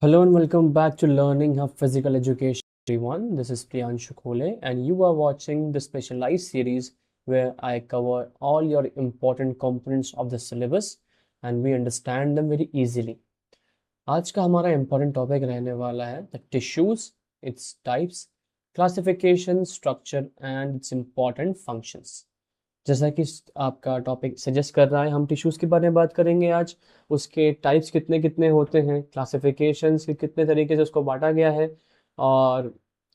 Hello and welcome back to Learning Hub Physical Education, everyone. This is Priyanshu Khole, and you are watching the specialized series where I cover all your important components of the syllabus and we understand them very easily. आज का हमारा important topic रहने वाला है the tissues, its types, classification, structure and its important functions. जैसा कि आपका topic suggest कर रहा है, हम टिश्यूज़ के बारे में बात करेंगे आज। उसके टाइप्स कितने कितने होते हैं, क्लासिफिकेशंस के कितने तरीके से उसको बांटा गया है और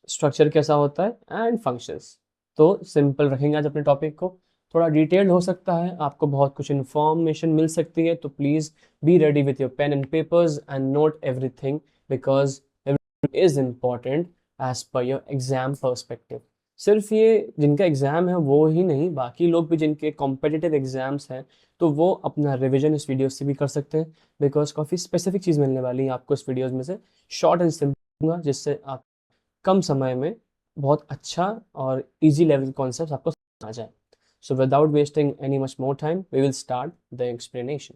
स्ट्रक्चर कैसा होता है एंड फंक्शंस। तो सिंपल रखेंगे आज अपने टॉपिक को। थोड़ा डिटेल्ड हो सकता है, आपको बहुत कुछ इन्फॉर्मेशन मिल सकती है, तो please be ready with your pen and papers and note everything because everything is important as per your exam perspective. सिर्फ ये जिनका एग्ज़ाम है वो ही नहीं, बाकी लोग भी जिनके कॉम्पिटिटिव एग्ज़ाम्स हैं तो वो अपना रिवीजन इस वीडियो से भी कर सकते हैं बिकॉज काफ़ी स्पेसिफिक चीज़ मिलने वाली है आपको इस वीडियोज़ में से। शॉर्ट एंड सिंपल दूंगा जिससे आप कम समय में बहुत अच्छा और इजी लेवल के कॉन्सेप्ट आपको समझ आ जाए। So without wasting any much more time we will start the explanation.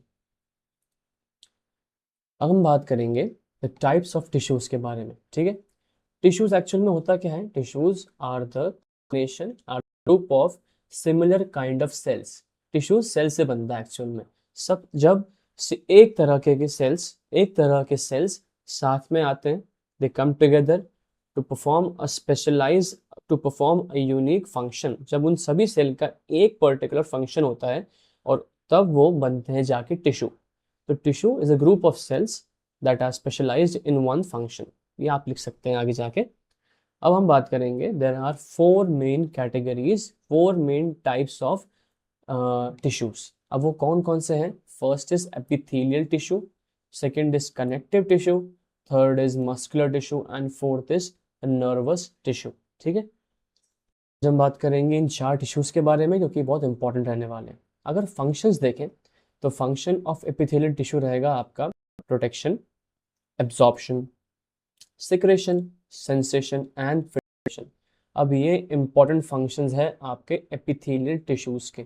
अब हम बात करेंगे द टाइप्स ऑफ टिश्यूज़ के बारे में, ठीक है। टिश्यूज एक्चुअल में होता क्या है? Tissues are the nation are group of similar kind of cells. Tissues cell से बनता है एक्चुअल में। सब जब एक तरह के सेल्स साथ में आते हैं, they come together to perform a specialise to perform a unique function. जब उन सभी सेल का एक पर्टिकुलर फंक्शन होता है और तब वो बनते हैं जाके टिश्यू। तो tissue is a group of cells that are specialised in one function. ये आप लिख सकते हैं आगे जाके। अब हम बात करेंगे, there are four main categories, four main types of tissues. अब वो कौन कौन से हैं? First is epithelial tissue, second is connective tissue, third is muscular tissue and fourth is nervous tissue, ठीक है। जब हम बात करेंगे इन चार टिश्यूज के बारे में क्योंकि बहुत इंपॉर्टेंट रहने वाले हैं। अगर फंक्शंस देखें तो फंक्शन ऑफ एपिथेलियल टिश्यू रहेगा आपका protection, absorption, secretion, sensation and filtration. अब ये इंपॉर्टेंट फंक्शंस है आपके एपिथेलियल टिश्यूज के।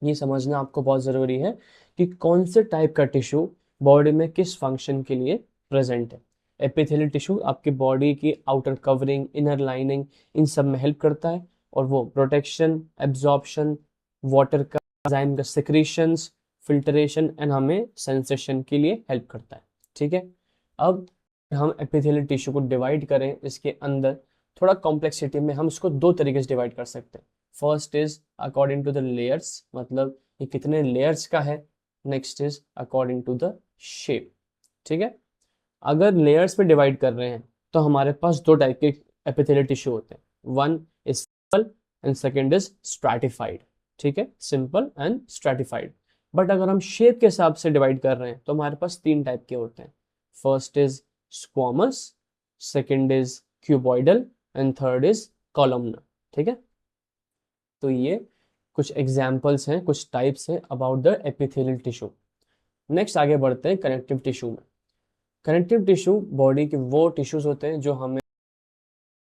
ये समझना आपको बहुत ज़रूरी है कि कौन से टाइप का टिश्यू बॉडी में किस फंक्शन के लिए प्रेजेंट है। एपिथेलियल टिश्यू आपकी बॉडी की आउटर कवरिंग, इनर लाइनिंग, इन सब में हेल्प करता है और वो प्रोटेक्शन, एब्जॉर्प्शन, वाटर का, एंजाइम का सिक्रीशंस, फिल्टरेशन एंड हमें सेंसेशन के लिए हेल्प करता है, ठीक है। अब हम एपिथेलियल टिश्यू को डिवाइड करें इसके अंदर थोड़ा कॉम्प्लेक्सिटी में, हम इसको दो तरीके से डिवाइड कर सकते हैं। First is according to the layers, मतलब ये कितने लेयर्स का है। Next is according to the shape, ठीक है। अगर लेयर्स में डिवाइड कर रहे हैं तो हमारे पास दो टाइप के एपिथेलियल टिश्यू होते हैं। One is simple and second is stratified, ठीक है, सिंपल एंड स्ट्रैटिफाइड। बट अगर हम शेप के हिसाब से डिवाइड कर रहे हैं तो हमारे पास तीन टाइप के होते हैं। First is squamous, second is cuboidal and third is columnar, ठीक है। तो ये कुछ एग्जाम्पल्स हैं, कुछ टाइप्स हैं about the epithelial tissue. Next आगे बढ़ते हैं कनेक्टिव टिश्यू में। कनेक्टिव टिश्यू बॉडी के वो टिश्यूज होते हैं जो हमें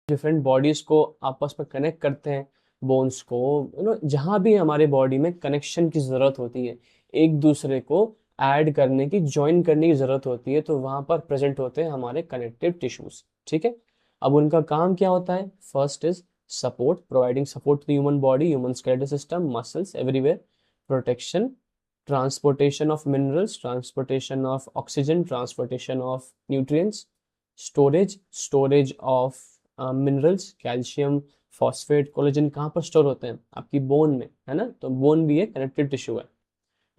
डिफरेंट बॉडीज को आपस में कनेक्ट करते हैं, बोन्स को, जहाँ भी हमारे बॉडी में कनेक्शन की ज़रूरत होती है, एक दूसरे को ऐड करने की, ज्वाइन करने की ज़रूरत होती है, तो वहाँ पर प्रेजेंट होते हैं हमारे कनेक्टिव टिश्यूज, ठीक है। अब उनका काम क्या होता है? First is support, providing support to the human body, human skeletal system, muscles everywhere, protection, transportation of minerals, transportation of oxygen, transportation of nutrients, storage of minerals, calcium, phosphate, collagen कहाँ पर स्टोर होते हैं? आपकी bone में, है ना, तो bone भी एक कनेक्टिव टिश्यू है।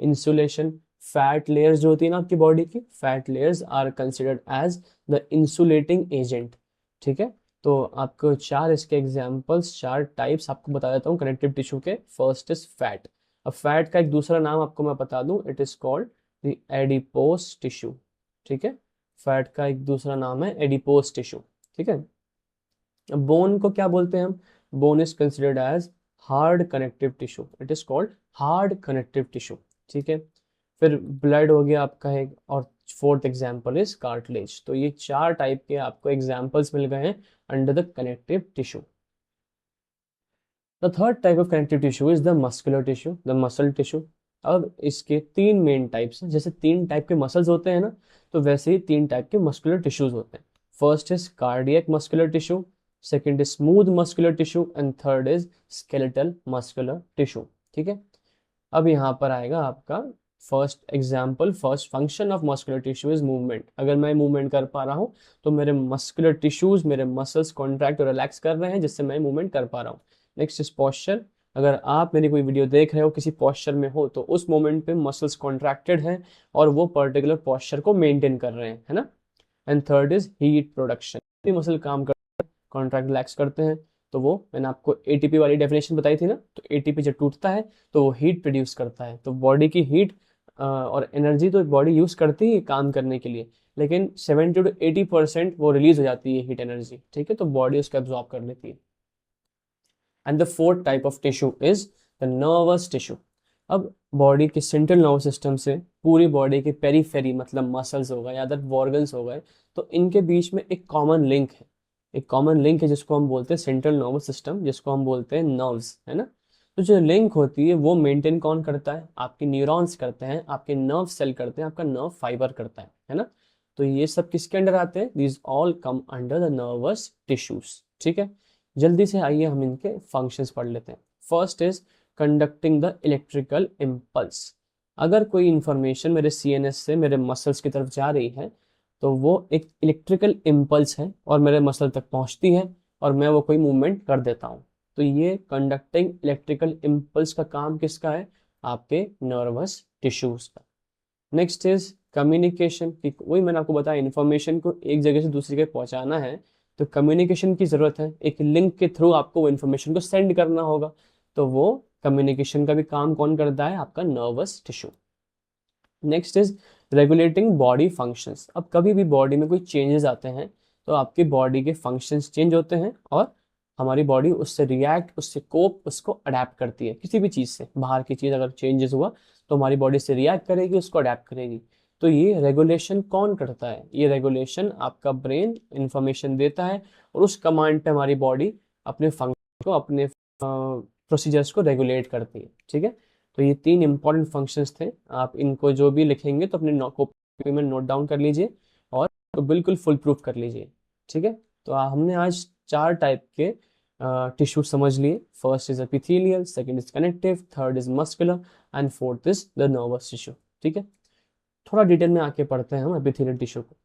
इंसुलेशन, फैट लेयर्स जो होती है ना आपकी बॉडी की, fat layers are considered as the insulating agent, ठीक है। तो आपको चार इसके एग्जांपल्स, चार टाइप्स आपको बता देता हूँ कनेक्टिव टिश्यू के। First is fat. अब फैट का एक दूसरा नाम आपको मैं बता दूं, it is called the adipose tissue, ठीक है। फैट का एक दूसरा नाम है एडिपोस टिश्यू, ठीक है। बोन को क्या बोलते हैं हम? Bone is considered as hard connective tissue, it is called hard connective tissue, ठीक है। फिर ब्लड हो गया आपका एक, और फोर्थ एग्जाम्पल इज कार्टिलेज। तो ये चार टाइप के आपको एग्जाम्पल्स मिल गए हैं under the connective tissue. The third type of connective tissue is the muscular tissue, the muscle tissue. अब इसके तीन मेन टाइप्स हैं, जैसे तीन टाइप के मसल्स होते हैं ना, तो वैसे ही तीन टाइप के मस्कुलर टिश्यूज होते हैं। First is cardiac muscular tissue, second is smooth muscular tissue and third is skeletal muscular tissue. ठीक है, अब यहाँ पर आएगा आपका first example, first function of muscular tissue is movement. अगर मैं मूवमेंट कर पा रहा हूँ तो मेरे मस्कुलर टिश्यूज, मेरे मसल्स कॉन्ट्रैक्ट और रिलैक्स कर रहे हैं, जिससे मैं मूवमेंट कर पा रहा हूँ। Next is posture. अगर आप मेरी कोई वीडियो देख रहे हो, किसी पॉस्चर में हो, तो उस मोमेंट पे मसल्स कॉन्ट्रैक्टेड हैं और वो पर्टिकुलर पॉस्चर को मेंटेन कर रहे हैं, है ना। And third is heat production. Muscle काम कॉन्ट्रैक्ट रिलैक्स करते हैं, तो वो मैंने आपको एटीपी वाली डेफिनेशन बताई थी ना, तो एटीपी जब टूटता है तो वो हीट प्रोड्यूस करता है। तो बॉडी की हीट और एनर्जी तो बॉडी यूज करती है काम करने के लिए, लेकिन 70 to 80% वो रिलीज हो जाती है हीट एनर्जी। ठीक है, तो बॉडी उसको एब्जॉर्ब कर लेती है। And the fourth type of tissue is the nervous tissue. अब बॉडी के सेंट्रल नर्वस सिस्टम से पूरी बॉडी के पेरीफेरी, मतलब मसल्स हो गए या अदर ऑर्गन्स हो गए, तो इनके बीच में एक कॉमन लिंक है। एक कॉमन लिंक है जिसको हम बोलते हैं सेंट्रल नर्वस सिस्टम, जिसको हम बोलते हैं नर्व्स, है ना। तो जो लिंक होती है वो मेंटेन कौन करता है? आपके न्यूरॉन्स करते हैं, आपके नर्व सेल करते हैं, आपका नर्व फाइबर करता है ना। तो ये सब किसके अंडर आते हैं? These all come under the nervous tissues. ठीक है, जल्दी से आइए हम इनके फंक्शंस पढ़ लेते हैं। First is conducting the electrical impulse. अगर कोई इंफॉर्मेशन मेरे सीएनएस से मेरे मसल्स की तरफ जा रही है, तो वो एक इलेक्ट्रिकल इम्पल्स है और मेरे मसल तक पहुंचती है और मैं वो कोई मूवमेंट कर देता हूँ। तो ये कंडक्टिंग इलेक्ट्रिकल इम्पल्स का काम किसका है? आपके नर्वस टिश्यूज का। Next is communication. वही मैंने आपको बताया, इन्फॉर्मेशन को एक जगह से दूसरी जगह पहुंचाना है तो कम्युनिकेशन की जरूरत है। एक लिंक के थ्रू आपको वो इन्फॉर्मेशन को सेंड करना होगा, तो वो कम्युनिकेशन का भी काम कौन करता है? आपका nervous tissue. Next is regulating body functions. अब कभी भी बॉडी में कोई चेंजेस आते हैं तो आपकी बॉडी के फंक्शंस चेंज होते हैं और हमारी बॉडी उससे रिएक्ट, उससे कोप, उसको अडेप्ट करती है। किसी भी चीज़ से, बाहर की चीज़ अगर चेंजेस हुआ तो हमारी बॉडी से रिएक्ट करेगी, उसको अडेप्ट करेगी। तो ये रेगुलेशन कौन करता है? ये रेगुलेशन आपका ब्रेन इंफॉर्मेशन देता है और उस कमांड पे हमारी बॉडी अपने फंक्शन को, अपने प्रोसीजर्स को रेगुलेट करती है। ठीक है, तो ये तीन इंपॉर्टेंट फंक्शंस थे। आप इनको जो भी लिखेंगे तो अपने कॉपी में नोट डाउन कर लीजिए और तो बिल्कुल फुल प्रूफ कर लीजिए। ठीक है, तो हमने आज चार टाइप के टिश्यू समझ लिए। First is epithelial, second is connective, third is muscular and fourth is the nervous tissue. ठीक है, थोड़ा डिटेल में आके पढ़ते हैं हम एपिथेलियल टिश्यू को।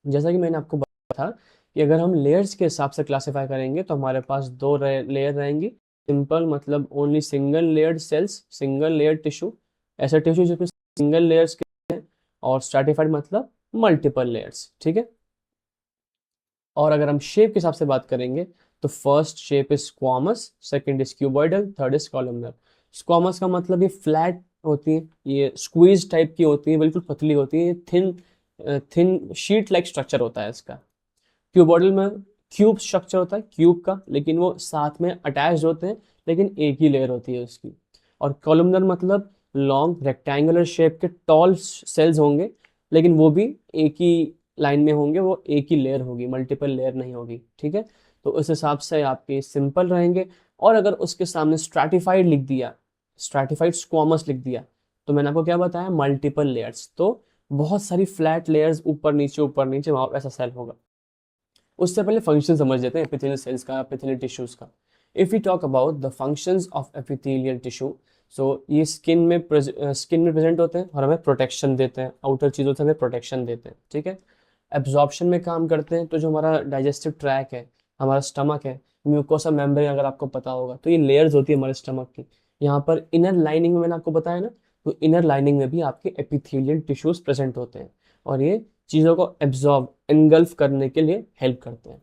जैसा कि मैंने आपको बताया था कि अगर हम लेयर्स के हिसाब से क्लासिफाई करेंगे तो हमारे पास दो लेयर रहेंगी। सिंपल मतलब only single layered cells, single layered tissue, ऐसा टिश्यू जिसमें सिंगल लेयर्स के हैं। और स्ट्रैटिफाइड मतलब मल्टीपल लेयर्स। ठीक है, और अगर हम शेप के हिसाब से बात करेंगे तो first shape is squamous, second is cuboidal, third is columnar. Squamous का मतलब ये फ्लैट होती है, ये स्क्वीज टाइप की होती है, बिल्कुल पतली होती है, ये thin thin sheet like structure होता है इसका। क्यूबॉइडल में क्यूब स्ट्रक्चर होता है क्यूब का, लेकिन वो साथ में अटैच्ड होते हैं, लेकिन एक ही लेयर होती है उसकी। और कॉलमनर मतलब लॉन्ग रेक्टेंगुलर शेप के टॉल सेल्स होंगे, लेकिन वो भी एक ही लाइन में होंगे, वो एक ही लेयर होगी, मल्टीपल लेयर नहीं होगी। ठीक है, तो उस हिसाब से आपके सिंपल रहेंगे। और अगर उसके सामने स्ट्रैटिफाइड लिख दिया, स्ट्रैटिफाइड स्क्वामस लिख दिया, तो मैंने आपको क्या बताया? Multiple layers. तो बहुत सारी फ्लैट लेयर्स ऊपर नीचे वहां ऐसा सेल होगा। उससे पहले फंक्शन समझ लेते हैं एपिथेलियल सेल्स का, एपिथेलियल टिश्यूज का। If you talk about the functions of epithelial tissue, so ये स्किन में प्रेजेंट होते हैं और हमें प्रोटेक्शन देते हैं, आउटर चीज़ों से हमें प्रोटेक्शन देते हैं। ठीक है, एब्जॉर्प्शन में काम करते हैं, तो जो हमारा डाइजेस्टिव ट्रैक है, हमारा स्टमक है, म्यूकोसा मेम्ब्रेन अगर आपको पता होगा, तो ये लेयर्स होती है हमारे स्टमक की। यहाँ पर इनर लाइनिंग में मैंने आपको बताया ना, तो इनर लाइनिंग में भी आपके एपिथेलियल टिश्यूज प्रेजेंट होते हैं और ये चीज़ों को एब्जॉर्ब, एनगल्फ करने के लिए हेल्प करते हैं।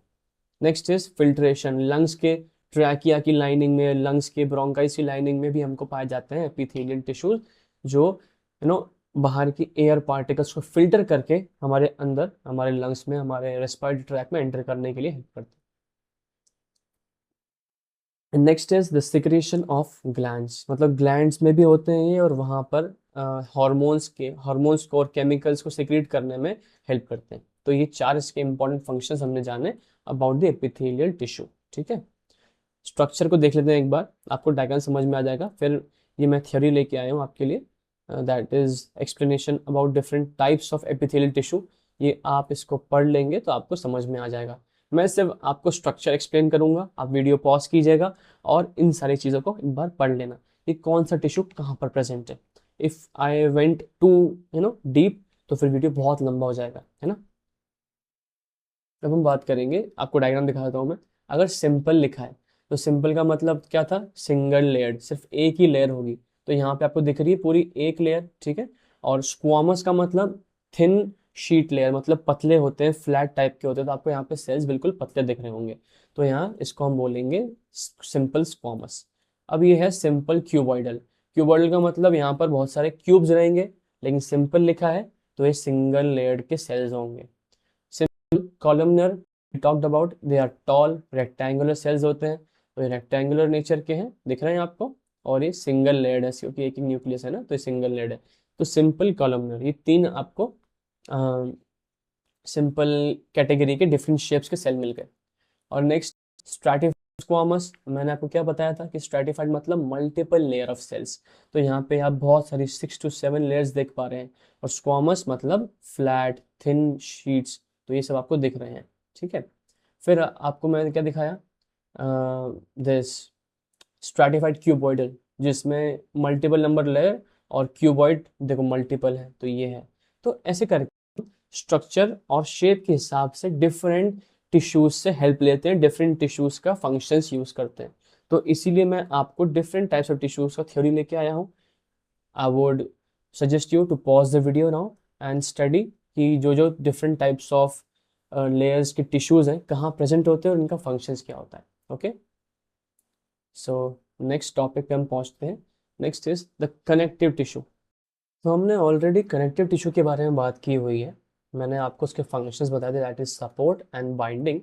Next is filtration. लंग्स के ट्रैकिया की लाइनिंग में, लंग्स के ब्रोंकाइस की लाइनिंग में भी हमको पाए जाते हैं एपिथेलियल टिश्यूज, जो बाहर की एयर पार्टिकल्स को फिल्टर करके हमारे अंदर, हमारे लंग्स में, हमारे रेस्पिरेटरी ट्रैक में एंटर करने के लिए हेल्प करते हैं। Next is the secretion of glands. मतलब ग्लैंड्स में भी होते हैं ये, और वहाँ पर हार्मोन्स को और केमिकल्स को सिक्रीट करने में हेल्प करते हैं। तो ये चार इसके इंपॉर्टेंट फंक्शंस हमने जाने अबाउट द एपिथेलियल टिश्यू। ठीक है, स्ट्रक्चर को देख लेते हैं एक बार, आपको डायग्राम समझ में आ जाएगा। फिर ये मैं थ्योरी लेके आया हूँ आपके लिए, that is explanation about different types of epithelial tissue. ये आप इसको पढ़ लेंगे तो आपको समझ में आ जाएगा। मैं सिर्फ आपको स्ट्रक्चर एक्सप्लेन करूंगा, आप वीडियो पॉज कीजिएगा और इन सारी चीज़ों को एक बार पढ़ लेना कि कौन सा टिश्यू कहाँ पर प्रेजेंट है। If I went to deep तो फिर वीडियो बहुत लंबा हो जाएगा, है ना। अब हम बात करेंगे, आपको डायग्राम दिखा देता हूँ मैं। अगर सिंपल लिखा है तो सिंपल का मतलब क्या था, सिंगल लेयर्ड, सिर्फ एक ही लेयर होगी। तो यहाँ पे आपको दिख रही है पूरी एक लेयर, ठीक है। और स्क्वामस का मतलब थिन शीट लेयर, मतलब पतले होते हैं, फ्लैट टाइप के होते हैं। तो आपको यहाँ पे सेल्स बिल्कुल पतले दिख रहे होंगे, तो यहाँ इसको हम बोलेंगे सिंपल स्क्वामस। अब ये है सिंपल क्यूबॉइडल। क्यूबॉइडल का मतलब यहाँ पर बहुत सारे क्यूब्स रहेंगे, लेकिन सिंपल लिखा है तो ये सिंगल लेयर्ड के सेल्स होंगे। Columnar talked about, they are tall rectangular cells होते हैं, तो ये रेक्टेंगुलर नेचर के हैं, दिख रहे हैं आपको। और ये सिंगल लेयर्ड है क्योंकि एक ही न्यूक्लियस है ना, तो ये सिंगल लेयर्ड है। तो सिंपल कॉलमनर, ये तीन आपको सिंपल कैटेगरी के डिफरेंट शेप्स के सेल मिल गए। और नेक्स्ट स्ट्रैटिफाइड स्क्वामस, मैंने आपको क्या बताया था कि स्ट्रैटिफाइड मतलब मल्टीपल लेयर ऑफ सेल्स। तो यहाँ पे आप बहुत सारी 6 to 7 लेयर्स देख पा रहे हैं। और स्क्वामस मतलब फ्लैट थिन शीट्स, तो ये सब आपको दिख रहे हैं, ठीक है। फिर आपको मैंने क्या दिखाया, दिस स्ट्रैटिफाइड क्यूबॉइडल, जिसमें मल्टीपल नंबर लेयर और क्यूबॉइड देखो मल्टीपल है, तो ये है। तो ऐसे करके स्ट्रक्चर और शेप के हिसाब से डिफरेंट टिश्यूज से हेल्प लेते हैं, डिफरेंट टिश्यूज का फंक्शंस यूज करते हैं। तो इसीलिए मैं आपको डिफरेंट टाइप्स ऑफ टिश्यूज का थ्योरी लेके आया हूँ। I would suggest you to pause the video now and study कि जो जो डिफरेंट टाइप्स ऑफ लेयर्स के टिश्यूज हैं कहाँ प्रेजेंट होते हैं और इनका फंक्शंस क्या होता है। ओके, सो नेक्स्ट टॉपिक पे हम पहुंचते हैं। Next is the connective tissue. तो हमने ऑलरेडी कनेक्टिव टिश्यू के बारे में बात की हुई है, मैंने आपको उसके फंक्शंस बताए थे, that is support and binding.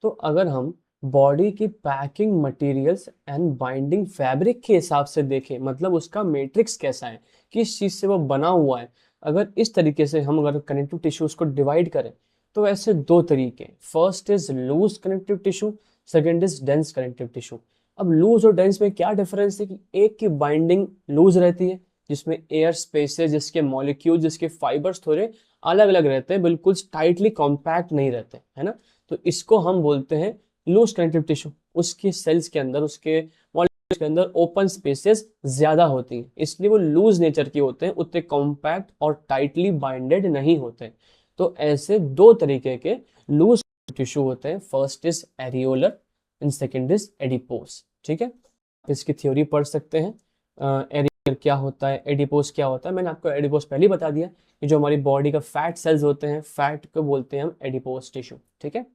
तो अगर हम बॉडी की packing materials and binding fabric के हिसाब से देखें, मतलब उसका मैट्रिक्स कैसा है, किस चीज़ से वो बना हुआ है, अगर इस तरीके से हम अगर कनेक्टिव टिश्यूज को डिवाइड करें तो ऐसे दो तरीके, first is loose connective tissue, second is dense connective tissue. अब लूज और डेंस में क्या डिफरेंस है कि एक की बाइंडिंग लूज रहती है, जिसमें एयर स्पेस है, जिसके मॉलिक्यूल, जिसके फाइबर्स थोड़े अलग अलग रहते हैं, बिल्कुल टाइटली कॉम्पैक्ट नहीं रहते, है ना। तो इसको हम बोलते हैं लूज कनेक्टिव टिश्यू। उसके सेल्स के अंदर, उसके मॉलिक्यूल्स के अंदर ओपन स्पेसेस ज्यादा होती हैं, इसलिए वो लूज नेचर के होते हैं, उतने कॉम्पैक्ट और टाइटली बाइंडेड नहीं होते। तो ऐसे दो तरीके के लूज टिश्यू होते हैं, first is areolar and second is adipose, ठीक है। इसकी थ्योरी पढ़ सकते हैं, एरियोलर क्या होता है, एडिपोस क्या होता है। मैंने आपको एडिपोस पहले ही बता दिया कि जो हमारी बॉडी का फैट सेल्स होते हैं, फैट को बोलते हैं हम एडिपोस टिश्यू, ठीक है।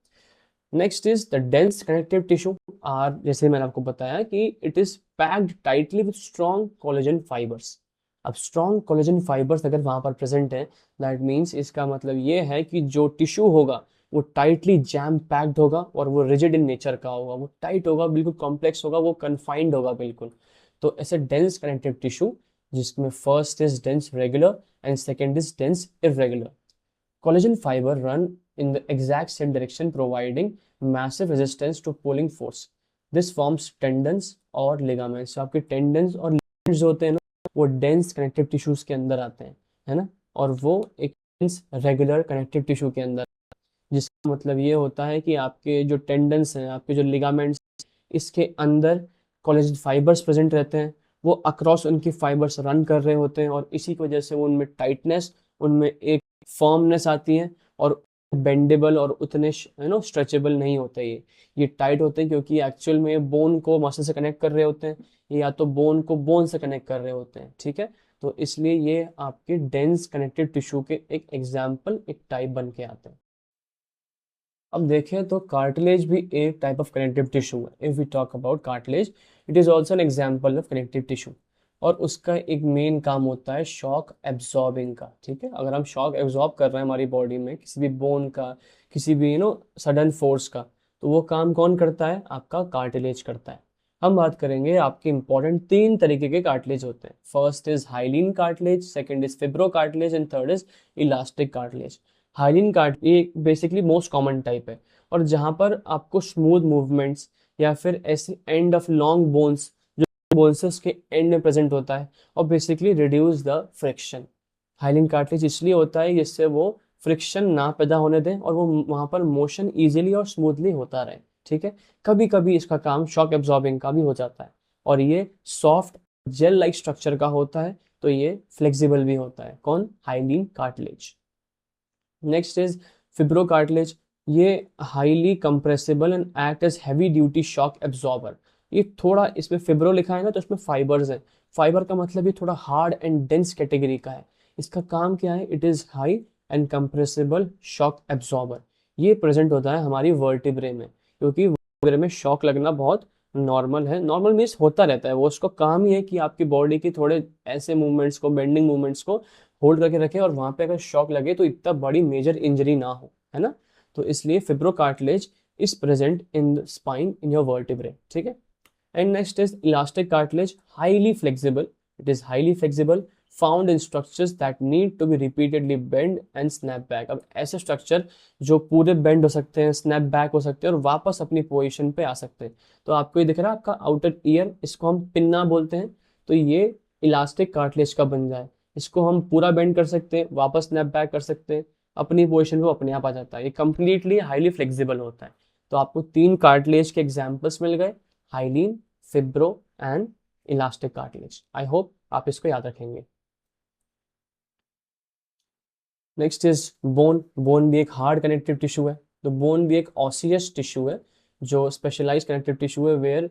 Next is the dense connective tissue are, जैसे मैंने आपको बताया कि it is packed tightly with strong collagen fibres. अब स्ट्रॉन्ग कोलेजन फाइबर्स अगर वहां पर प्रेजेंट है, दैट मीन्स इसका मतलब ये है कि जो टिश्यू होगा वो टाइटली जैम पैक्ड होगा और वो रिजिड इन नेचर का होगा, वो टाइट होगा, बिल्कुल कॉम्प्लेक्स होगा, वो कन्फाइंड होगा बिल्कुल। तो ऐसे डेंस कनेक्टिव टिश्यू, जिसमें first is dense regular and second is dense irregular. Collagen fiber run in the exact same direction, providing massive resistance to pulling force. This forms tendons और ligaments। तो आपके tendons और ligaments जो होते हैं ना, वो dense connective tissues के अंदर आते हैं, है ना। और वो एक dense regular connective tissue के अंदर, जिसका मतलब ये होता है कि आपके जो टेंडन्स हैं, आपके जो लिगामेंट्स, इसके अंदर कोलेजन फाइबर्स प्रेजेंट रहते हैं, वो अक्रॉस उनकी फाइबर्स रन कर रहे होते हैं, और इसी की वजह से वो उनमें टाइटनेस, उनमें एक फर्मनेस आती है, और बेंडेबल और उतने स्ट्रेचेबल नहीं होते। ये टाइट होते हैं क्योंकि एक्चुअल में बोन को मसल से कनेक्ट कर रहे होते हैं, या तो बोन को बोन से कनेक्ट कर रहे होते हैं, ठीक है। तो इसलिए ये आपके डेंस कनेक्टिव टिश्यू के एक एग्जाम्पल, एक टाइप बन के आते हैं। अब देखें तो कार्टिलेज भी एक टाइप ऑफ कनेक्टिव टिश्यू है। If we talk about cartilage, it is also an example of connective tissue. और उसका एक मेन काम होता है शॉक एब्जॉर्बिंग का, ठीक है। अगर हम शॉक एब्जॉर्ब कर रहे हैं हमारी बॉडी में किसी भी बोन का, किसी भी सडन फोर्स का, तो वो काम कौन करता है, आपका कार्टिलेज करता है। हम बात करेंगे, आपके इंपॉर्टेंट तीन तरीके के कार्टिलेज होते हैं। First is hyaline cartilage, second is fibro cartilage and third is elastic cartilage. Hyaline cart ये बेसिकली मोस्ट कॉमन टाइप है, और जहां पर आपको स्मूथ मूवमेंट्स या फिर ऐसे एंड ऑफ लॉन्ग बोन्स जो बोन्स है उसके एंड में प्रेजेंट होता है और basically reduce the friction. Hyaline cartilage इसलिए होता है जिससे वो फ्रिक्शन ना पैदा होने दें और वो वहाँ पर मोशन इजीली और स्मूथली होता रहे। ठीक है, कभी कभी इसका काम शॉक एब्जॉर्बिंग का भी हो जाता है और ये सॉफ्ट जेल लाइक स्ट्रक्चर का होता है, तो ये फ्लेक्सिबल भी होता है। कौन? Hyaline cartilage. Next is fibro cartilage. ये highly compressible and act as heavy duty shock absorber. ये थोड़ा, इसमें फिब्रो लिखा है ना तो इसमें फाइबर्स है, फाइबर का मतलब ये थोड़ा हार्ड एंड डेंस कैटेगरी का है। इसका काम क्या है? It is high and compressible shock absorber. ये प्रेजेंट होता है हमारी वर्टिब्रे में, क्योंकि वर्टिब्रे में शॉक लगना बहुत नॉर्मल है। नॉर्मल मीन्स होता रहता है, वो उसका काम ही है कि आपकी बॉडी की थोड़े ऐसे मूवमेंट्स को, बेंडिंग मूवमेंट्स को होल्ड करके रखे और वहां पे अगर शॉक लगे तो इतना बड़ी मेजर इंजरी ना हो, है ना। तो इसलिए fibrocartilage is present in the spine in your vertebrae. ठीक है। And next is elastic cartilage, highly flexible. It is highly flexible, found in structures that need to be repeatedly bend and snap back. अब ऐसे structure जो पूरे bend हो सकते हैं, snap back हो सकते हैं और वापस अपनी पोजीशन पे आ सकते हैं। तो आपको ये दिख रहा है आपका आउटर ईयर, इसको हम पिन्ना बोलते हैं, तो ये इलास्टिक कार्टिलेज का बन जाए। इसको हम पूरा बेंड कर सकते हैं, वापस स्नैप बैक कर सकते हैं, अपनी पोजीशन पे अपने आप आ जाता है। ये कंप्लीटली हाईली फ्लेक्सिबल होता है। तो आपको 3 कार्टिलेज के एग्जाम्पल्स मिल गए, hyaline, fibro and elastic cartilage. I hope आप इसको याद रखेंगे। Next is bone. बोन भी एक हार्ड कनेक्टिव टिश्यू है, तो बोन भी एक ऑसियस टिश्यू है जो स्पेशलाइज कनेक्टिव टिश्यू है, वेयर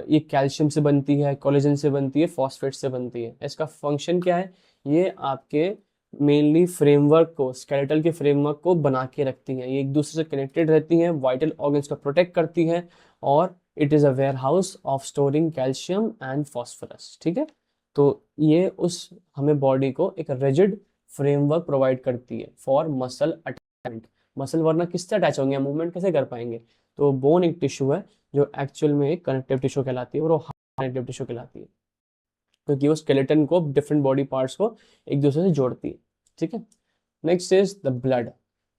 ये कैल्शियम से बनती है, कोलेजन से बनती है, फॉस्फेट से बनती है। इसका फंक्शन क्या है? ये आपके मेनली फ्रेमवर्क को, स्केलेटल के फ्रेमवर्क को बना के रखती हैं। ये एक दूसरे से कनेक्टेड रहती हैं, वाइटल ऑर्गन्स को प्रोटेक्ट करती हैं और it is a warehouse of storing calcium and phosphorus. ठीक है, तो ये उस हमें बॉडी को एक रिजिड फ्रेमवर्क प्रोवाइड करती है फॉर मसल अटैचमेंट। मसल वरना किससे अटैच होंगे, मूवमेंट कैसे कर पाएंगे? तो बोन एक टिश्यू है जो एक्चुअल में एक कनेक्टिव टिश्यू कहलाती है और वो कनेक्टिव टिश्यू कहलाती है क्योंकि वो स्केलेटन को, डिफरेंट बॉडी पार्ट्स को एक दूसरे से जोड़ती है। ठीक है। Next is the blood.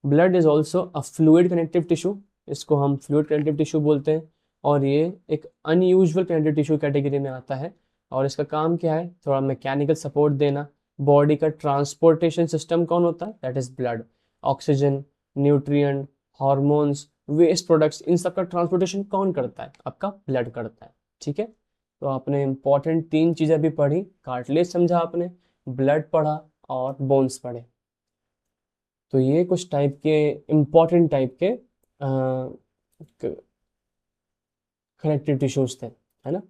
Blood is also a fluid connective tissue, इसको हम फ्लूइड कनेक्टिव टिश्यू बोलते हैं और ये एक अनयूजुअल कनेक्टिव टिश्यू कैटेगरी में आता है। और इसका काम क्या है? थोड़ा मैकेनिकल सपोर्ट देना। बॉडी का ट्रांसपोर्टेशन सिस्टम कौन होता है? That is blood. Oxygen, nutrient, hormones, waste products, इन सब का ट्रांसपोर्टेशन कौन करता है? आपका ब्लड करता है। ठीक है, तो आपने इंपॉर्टेंट 3 चीज़ें भी पढ़ी, कार्टिलेज समझा आपने, ब्लड पढ़ा और बोन्स पढ़े। तो ये कुछ टाइप के इंपॉर्टेंट टाइप के कनेक्टिव टिश्यूज थे, है ना।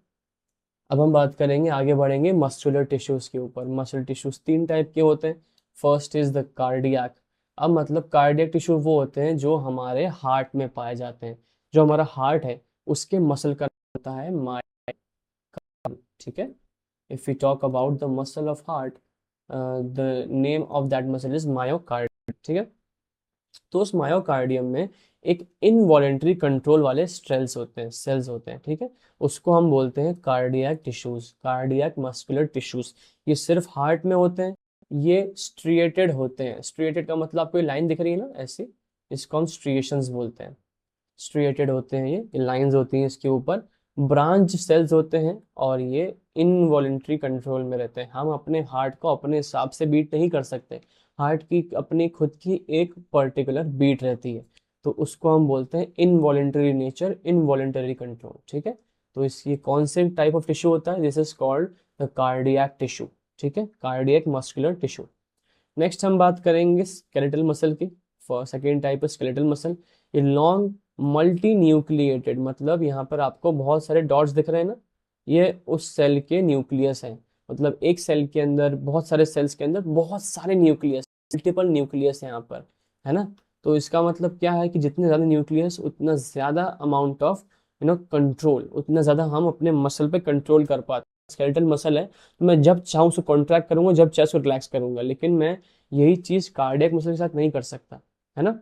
अब हम बात करेंगे, आगे बढ़ेंगे मस्कुलर टिश्यूज के ऊपर। मसल टिश्यूज 3 टाइप के होते हैं। First is the cardiac. अब मतलब कार्डियक टिश्यू वो होते हैं जो हमारे हार्ट में पाए जाते हैं। जो हमारा हार्ट है उसके मसल का होता है मायोकार्डियम। ठीक है, if we talk about the muscle of heart, the name of that muscle is myocardium। ठीक है, तो उस मायोकार्डियम में एक इनवॉलेंट्री कंट्रोल वाले सेल्स होते हैं, ठीक है, उसको हम बोलते हैं cardiac tissues, cardiac muscular tissues. ये सिर्फ हार्ट में होते हैं, ये स्ट्रिएटेड होते हैं। स्ट्रिएटेड का मतलब आपको ये लाइन दिख रही है ना ऐसी, इसको हम स्ट्रिएशंस बोलते हैं। स्ट्रिएटेड होते हैं, ये लाइंस होती हैं इसके ऊपर, ब्रांच सेल्स होते हैं और ये इनवॉलेंट्री कंट्रोल में रहते हैं। हम अपने हार्ट को अपने हिसाब से बीट नहीं कर सकते, हार्ट की अपनी खुद की एक पर्टिकुलर बीट रहती है, तो उसको हम बोलते हैं इनवॉलेंटरी नेचर, इनवॉलेंटरी कंट्रोल। ठीक है, तो इस ये कौन से टाइप ऑफ टिश्यू होता है? This is called the cardiac tissue. ठीक है, कार्डियक मस्कुलर टिश्यू। नेक्स्ट हम बात करेंगे स्केलेटल मसल की। सेकेंड टाइप है स्केलेटल मसल। ये लॉन्ग मल्टी न्यूक्लिएटेड, मतलब यहाँ पर आपको बहुत सारे डॉट्स दिख रहे हैं ना, ये उस सेल के न्यूक्लियस है। मतलब एक सेल के अंदर, बहुत सारे सेल्स के अंदर बहुत सारे न्यूक्लियस, मल्टीपल न्यूक्लियस है यहाँ पर, है ना। तो इसका मतलब क्या है कि जितने ज़्यादा न्यूक्लियस उतना ज़्यादा अमाउंट ऑफ कंट्रोल, उतना ज़्यादा हम अपने मसल पे कंट्रोल कर पाते हैं। स्केलेटल मसल है तो मैं जब चाहूँ उसको कॉन्ट्रैक्ट करूंगा, जब चाहे उसको रिलैक्स करूंगा, लेकिन मैं यही चीज़ कार्डियक मसल के साथ नहीं कर सकता, है ना।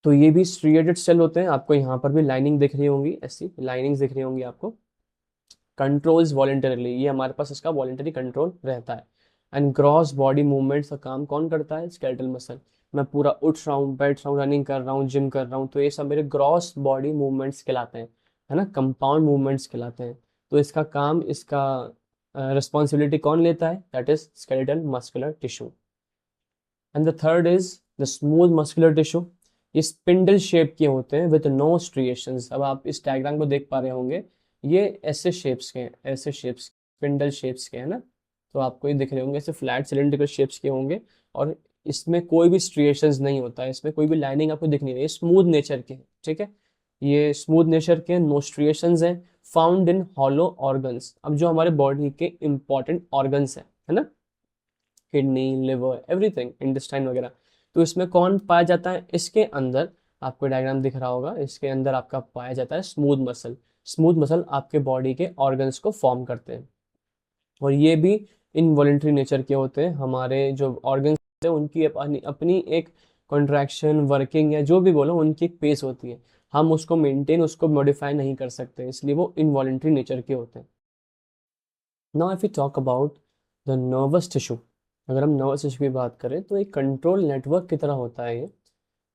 तो ये भी स्ट्रिएटेड सेल होते हैं। आपको यहाँ पर भी लाइनिंग दिख रही होंगी, ऐसी लाइनिंग्स दिख रही होंगी आपको। कंट्रोल्स वॉलेंटरली, ये हमारे पास इसका वॉलेंटरी कंट्रोल रहता है। एंड ग्रॉस बॉडी मूवमेंट्स का काम कौन करता है? Skeletal muscle. मैं पूरा उठ रहा हूँ, बैठ रहा हूँ, रनिंग कर रहा हूँ, जिम कर रहा हूँ, तो ये सब मेरे ग्रॉस बॉडी मूवमेंट्स कहलाते हैं, है ना, कंपाउंड मूवमेंट्स कहलाते हैं। तो इसका काम, इसका रिस्पॉन्सिबिलिटी कौन लेता है? That is skeletal muscular tissue. And the third is the smooth muscular tissue. ये स्पिंडल शेप के होते हैं विद नो स्ट्रिएशंस। अब आप इस डायग्राम को देख पा रहे होंगे, ये ऐसे शेप्स के हैं, ऐसे शेप्स, स्पिंडल शेप्स के, है ना। तो आपको ये दिख रहे होंगे, ऐसे फ्लैट सिलेंड्रिकल शेप्स के होंगे, और इसमें कोई भी स्ट्रिएशंस नहीं होता है, इसमें कोई भी लाइनिंग आपको दिख नहीं रही है, स्मूथ नेचर के हैं, ठीक है। ये स्मूथ नेचर के, नो स्ट्रिएशंस हैं, फाउंड इन हॉलो ऑर्गन्स। अब जो हमारे बॉडी के इंपॉर्टेंट ऑर्गन्स हैं, है ना, किडनी, लिवर, एवरीथिंग, इंटेस्टाइन वगैरह, तो इसमें कौन पाया जाता है? इसके अंदर आपको डायग्राम दिख रहा होगा, इसके अंदर आपका पाया जाता है स्मूथ मसल। स्मूथ मसल आपके बॉडी के ऑर्गन्स को फॉर्म करते हैं, और ये भी इनवॉलेंट्री नेचर के होते हैं। हमारे जो ऑर्गन्स होते हैं उनकी अपनी अपनी एक कॉन्ट्रैक्शन, वर्किंग, या जो भी बोलो, उनकी एक पेस होती है, हम उसको मेंटेन, उसको मॉडिफाई नहीं कर सकते, इसलिए वो इनवॉलेंट्री नेचर के होते हैं। Now if you talk about the nervous tissue, अगर हम नर्वस टिश्यू की बात करें तो एक कंट्रोल नेटवर्क की तरह होता है ये।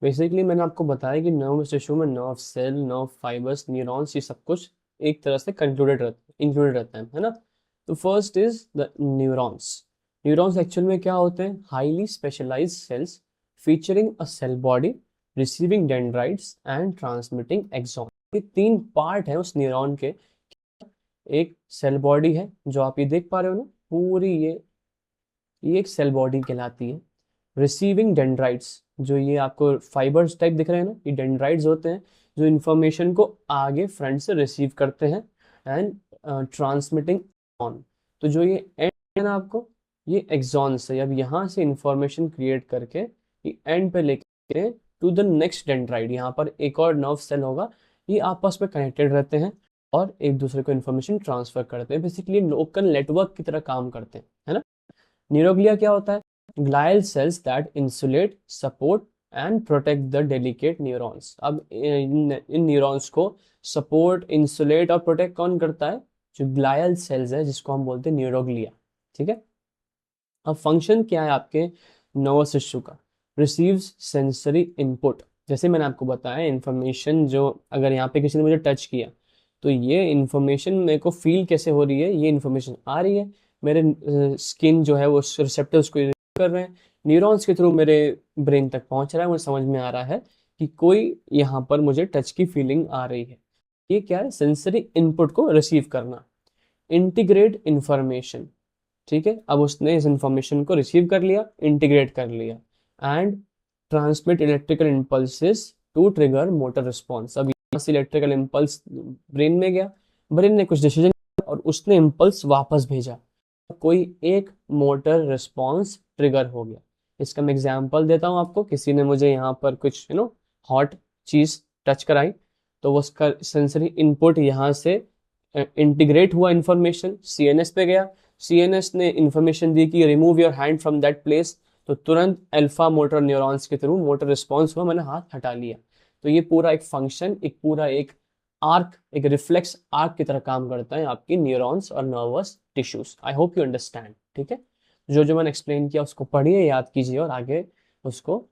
बेसिकली मैंने आपको बताया कि नर्वस टिश्यू में nerve cell, nerve fibres, neurons, ये सब कुछ एक तरह से इंक्लूडेड रहता है ना। तो first is the neurons. Neurons actual में क्या होते हैं? Highly specialised cells featuring a cell body, receiving dendrites and transmitting axon. ये तीन पार्ट है उस न्यूरॉन के। एक सेल बॉडी है जो आप ये देख पा रहे हो ना, पूरी ये एक सेल बॉडी कहलाती है। रिसीविंग डेंड्राइट्स, जो ये आपको फाइबर्स टाइप दिख रहे हैं ना, ये डेंड्राइट्स होते हैं जो इन्फॉर्मेशन को आगे फ्रंट से रिसीव करते हैं। एंड ट्रांसमिटिंग ऑन, तो जो ये एंड है ना आपको, ये एक्सॉन से, अब यहाँ से इंफॉर्मेशन क्रिएट करके ये एंड पे लेके टू द नेक्स्ट डेंड्राइट, यहाँ पर एक और नर्व सेल होगा, ये आपस में कनेक्टेड रहते हैं और एक दूसरे को इन्फॉर्मेशन ट्रांसफर करते हैं। बेसिकली लोकल नेटवर्क की तरह काम करते हैं, है ना। न्यूरोग्लिया क्या होता है? Glial cells that insulate, support and protect the delicate neurons. अब इन न्यूरॉन्स को सपोर्ट, इंसुलेट और प्रोटेक्ट कौन करता है? जो ग्लाइल सेल्स है, जिसको हम बोलते हैं न्यूरोग्लिया, ठीक है। अब फंक्शन क्या है आपके नर्वस टिश्यू का? Receives sensory input. जैसे मैंने आपको बताया, इंफॉर्मेशन जो, अगर यहाँ पे किसी ने मुझे टच किया तो ये इंफॉर्मेशन मेरे को फील कैसे हो रही है? ये इंफॉर्मेशन आ रही है, मेरे स्किन जो है वो रिसेप्टर्स को कर रहे हैं, न्यूरॉन्स के थ्रू मेरे ब्रेन तक पहुंच रहा है, मुझे समझ में आ रहा है कि कोई यहाँ पर मुझे टच की फीलिंग आ रही है। ये क्या है? सेंसरी इनपुट को रिसीव करना। इंटीग्रेट इंफॉर्मेशन, ठीक है। अब उसने इस इंफॉर्मेशन को रिसीव कर लिया, इंटीग्रेट कर लिया, and transmit electrical impulses to trigger motor response. अब यहाँ से इलेक्ट्रिकल इम्पल्स ब्रेन में गया, ब्रेन ने कुछ डिसीजन और उसने इम्पल्स वापस भेजा, कोई एक मोटर रिस्पॉन्स ट्रिगर हो गया। इसका मैं एग्जांपल देता हूँ आपको। किसी ने मुझे यहाँ पर कुछ हॉट चीज टच कराई, तो उसका सेंसरी इनपुट यहाँ से इंटीग्रेट हुआ, इंफॉर्मेशन सीएनएस पे गया, सीएनएस ने इंफॉर्मेशन दी कि remove your hand from that place, तो तुरंत अल्फा मोटर न्यूरॉन्स के थ्रू मोटर रिस्पॉन्स हुआ, मैंने हाथ हटा लिया। तो ये पूरा एक फंक्शन, एक पूरा एक आर्क, एक रिफ्लेक्स आर्क की तरह काम करता है आपकी न्यूरॉन्स और nervous tissues. I hope you understand, ठीक है। जो जो मैंने एक्सप्लेन किया उसको पढ़िए, याद कीजिए और आगे उसको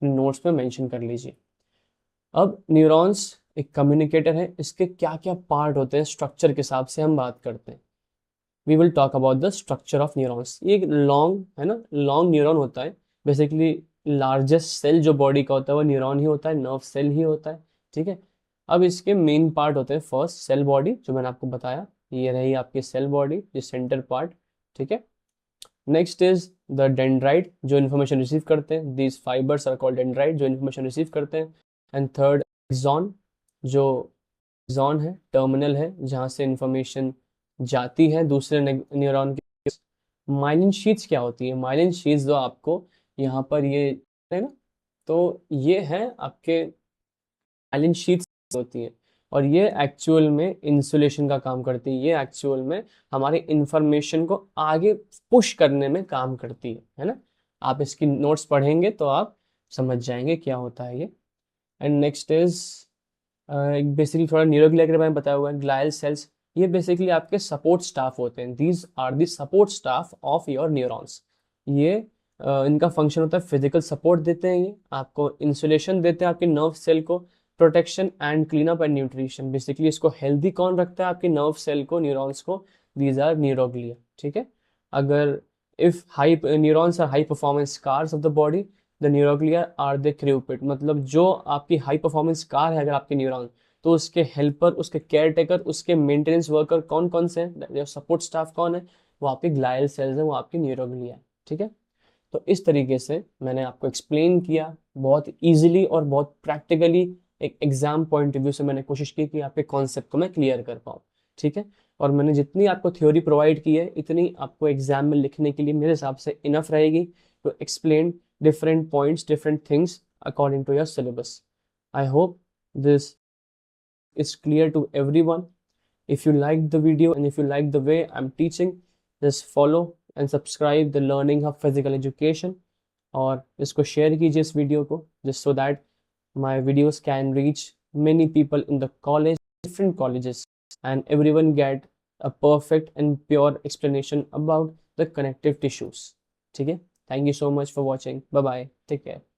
नोट्स में मेंशन कर लीजिए। अब न्यूरॉन्स एक कम्युनिकेटर है, इसके क्या क्या पार्ट होते हैं स्ट्रक्चर के हिसाब से हम बात करते हैं। We will talk about the structure of neurons. ये लॉन्ग है ना, लॉन्ग न्यूरॉन होता है। बेसिकली लार्जेस्ट सेल जो बॉडी का होता है वो न्यूरॉन ही होता है, नर्व सेल ही होता है, ठीक है। अब इसके मेन पार्ट होते हैं, फर्स्ट सेल बॉडी, जो मैंने आपको बताया, ये रही आपकी सेल बॉडी, ये सेंटर पार्ट, ठीक है। नेक्स्ट इज द डेंड्राइट, जो इन्फॉर्मेशन रिसीव करते हैं, these fibres are called dendrite, जो इन्फॉर्मेशन रिसीव करते हैं। एंड थर्ड एक्सॉन, जो एक्सॉन है, टर्मिनल है, जहाँ से इंफॉर्मेशन जाती है दूसरे न्यूरॉन के। माइलिन शीट्स क्या होती है? माइलिन शीट्स जो आपको यहाँ पर ये है ना, तो ये है आपके माइलिन शीट्स होती हैं, और ये एक्चुअल में इंसुलेशन का काम करती है। ये एक्चुअल में हमारी इंफॉर्मेशन को आगे पुश करने में काम करती है ना। आप इसकी नोट्स पढ़ेंगे तो आप समझ जाएंगे क्या होता है ये। एंड नेक्स्ट इज बेसिकली थोड़ा न्यूरोग्लिया के बारे में बताया हुआ है। ग्लायल सेल्स, ये बेसिकली आपके सपोर्ट स्टाफ होते हैं। These are the support staff of your neurons. ये इनका फंक्शन होता है फिजिकल सपोर्ट देते हैं, ये आपको इंसुलेशन देते हैं आपके नर्व सेल को, protection and clean up and nutrition, basically इसको हेल्दी कौन रखता है, आपके नर्व सेल को, न्यूरॉन्स को, दीज आर न्यूरोग्लिया, ठीक है। अगर if high neurons are high performance cars of the body, the neuroglia are the cupid, मतलब जो आपकी हाई परफॉर्मेंस कार है अगर आपके न्यूरॉन, तो उसके हेल्पर, उसके केयर टेकर, उसके मेंटेनेंस वर्कर कौन कौन से हैं, सपोर्ट स्टाफ कौन है, वो आपके ग्लायल सेल्स हैं, वो आपकी न्यूरोग्लिया है, ठीक है। तो इस तरीके से मैंने आपको एक्सप्लेन किया बहुत इजीली और बहुत प्रैक्टिकली, एक एग्जाम पॉइंट ऑफ व्यू से मैंने कोशिश की कि आपके कॉन्सेप्ट को मैं क्लियर कर पाऊँ, ठीक है। और मैंने जितनी आपको थ्योरी प्रोवाइड की है इतनी आपको एग्जाम में लिखने के लिए मेरे हिसाब से इनफ रहेगी to explain different points, different things according to your syllabus. I hope this is clear to everyone. If you like the video and if you like the way I'm teaching, just follow and subscribe the Learning Hub Physical Education, और इसको share कीजिए इस video को, just so that my videos can reach many people in the college, different colleges, and everyone get a perfect and pure explanation about the connective tissues, ठीक है। Thank you so much for watching. Bye bye. Take care.